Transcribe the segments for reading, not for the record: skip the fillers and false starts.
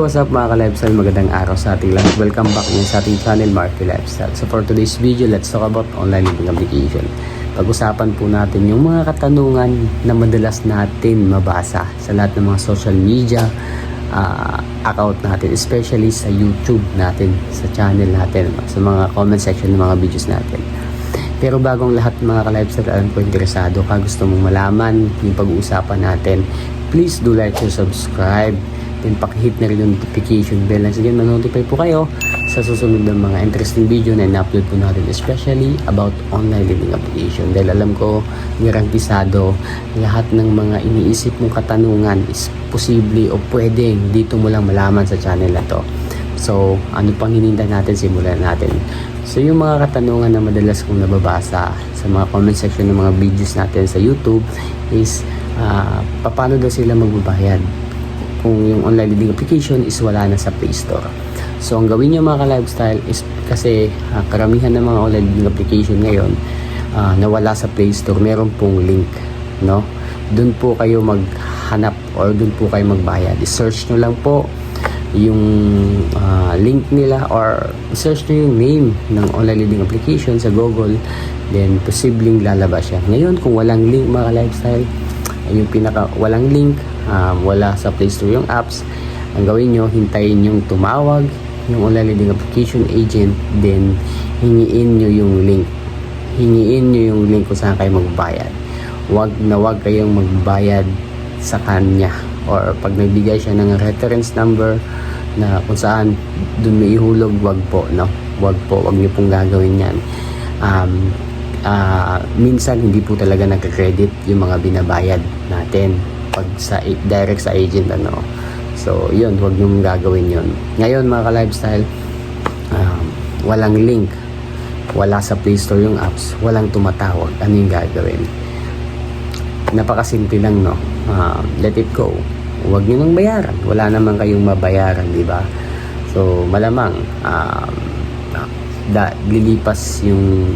what's up mga ka-lifestyle? Magandang araw sa ating lahat. Welcome back ngayon sa ating channel, Marky Lifestyle. So for today's video, let's talk about online living application. Pag-usapan po natin yung mga katanungan na madalas natin mabasa sa lahat ng mga social media account natin, especially sa YouTube natin, sa channel natin, sa mga comment section ng mga videos natin. Pero bagong lahat mga ka-lifestyle, alam ko interesado ka, gusto mong malaman yung pag-uusapan natin, please do like and subscribe. Then pakihit na rin yung notification bell na sige ma-notify po kayo sa susunod ng mga interesting video na in-upload po natin, especially about online living application. Dahil alam ko, garantisado, lahat ng mga iniisip mong katanungan is posible o pwedeng dito mo lang malaman sa channel na to. So, ano pang hinintay natin, simulan natin. So, yung mga katanungan na madalas kong nababasa sa mga comment section ng mga videos natin sa YouTube is paano daw sila magbabayad kung yung online living application is wala na sa Play Store. So, ang gawin nyo mga ka-lifestyle is kasi karamihan ng mga online living application ngayon na wala sa Play Store, meron pong link, no? Doon po kayo maghanap or doon po kayo magbayad. I-search nyo lang po yung link nila or search nyo yung name ng online living application sa Google, then posibleng lalabas siya. Ngayon, kung walang link mga ka-lifestyle, yung walang link, wala sa Play Store yung apps, ang gawin nyo, hintayin yung tumawag yung online living application agent, then hingiin nyo yung link kung saan kayo magbayad. Wag kayong magbayad sa kanya, or pag nagbigay siya ng reference number na kung saan dun may ihulog, wag po nyo pong gagawin yan. Minsan hindi po talaga nagka-credit yung mga binabayad natin pag direct sa agent, ano. So yun, wag nyo gagawin yun. Ngayon mga ka-lifestyle, walang link, wala sa Play Store yung apps, walang tumatawag, ano yung gagawin? Napakasimple lang, no? Let it go. Huwag nyo nang bayaran. Wala naman kayong mabayaran, di ba? So, malamang lilipas yung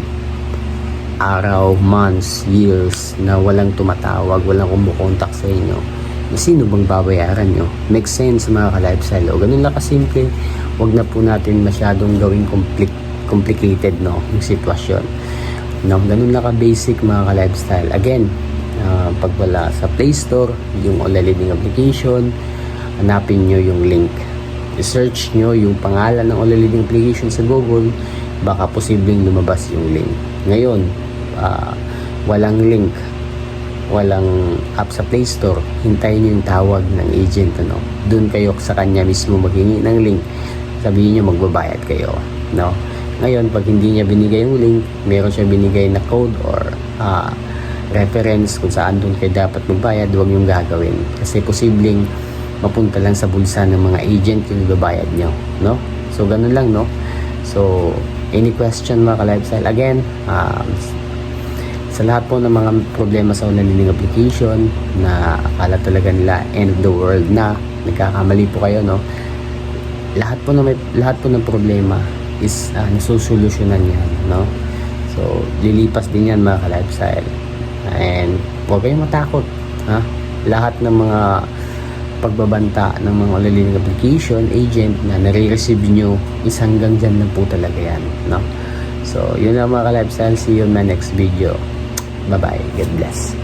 araw, months, years na walang tumatawag, walang kumukontak sa inyo. Sino bang babayaran nyo? Makes sense mga ka-lifestyle. O ganun lang kasimple. Huwag na po natin masyadong gawing complicated, no? Yung sitwasyon. No? Ganun lang ka-basic mga ka-lifestyle. Again, pag wala sa Play Store yung online living application, hanapin nyo yung link, i-search nyo yung pangalan ng online living application sa Google, baka posibleng lumabas yung link. Ngayon, walang link, walang app sa Play Store, hintayin nyo yung tawag ng agent, ano? Doon kayo sa kanya mismo maghingi ng link, sabihin nyo magbabayad kayo, no? Ngayon, pag hindi niya binigay yung link, meron siya binigay na code or reference kung saan doon kayo dapat magbayad, huwag yung gagawin. Kasi posibleng mapunta lang sa bulsa ng mga agent yung babayad nyo, no? So, ganun lang, no? So, any question mga ka-lifestyle? Again, sa lahat po ng mga problema sa online living application na akala talaga nila end of the world na, nagkakamali po kayo, no? Lahat po ng problema is nasusolusyonan yan, no? So, lilipas din yan mga ka-lifestyle. And huwag kayong matakot, ha? Lahat ng mga pagbabanta ng mga online living application agent na nare-receive nyo is hanggang dyan lang po talaga yan, no? So, yun lang mga ka-lifestyle. See you in my next video. Bye-bye. God bless.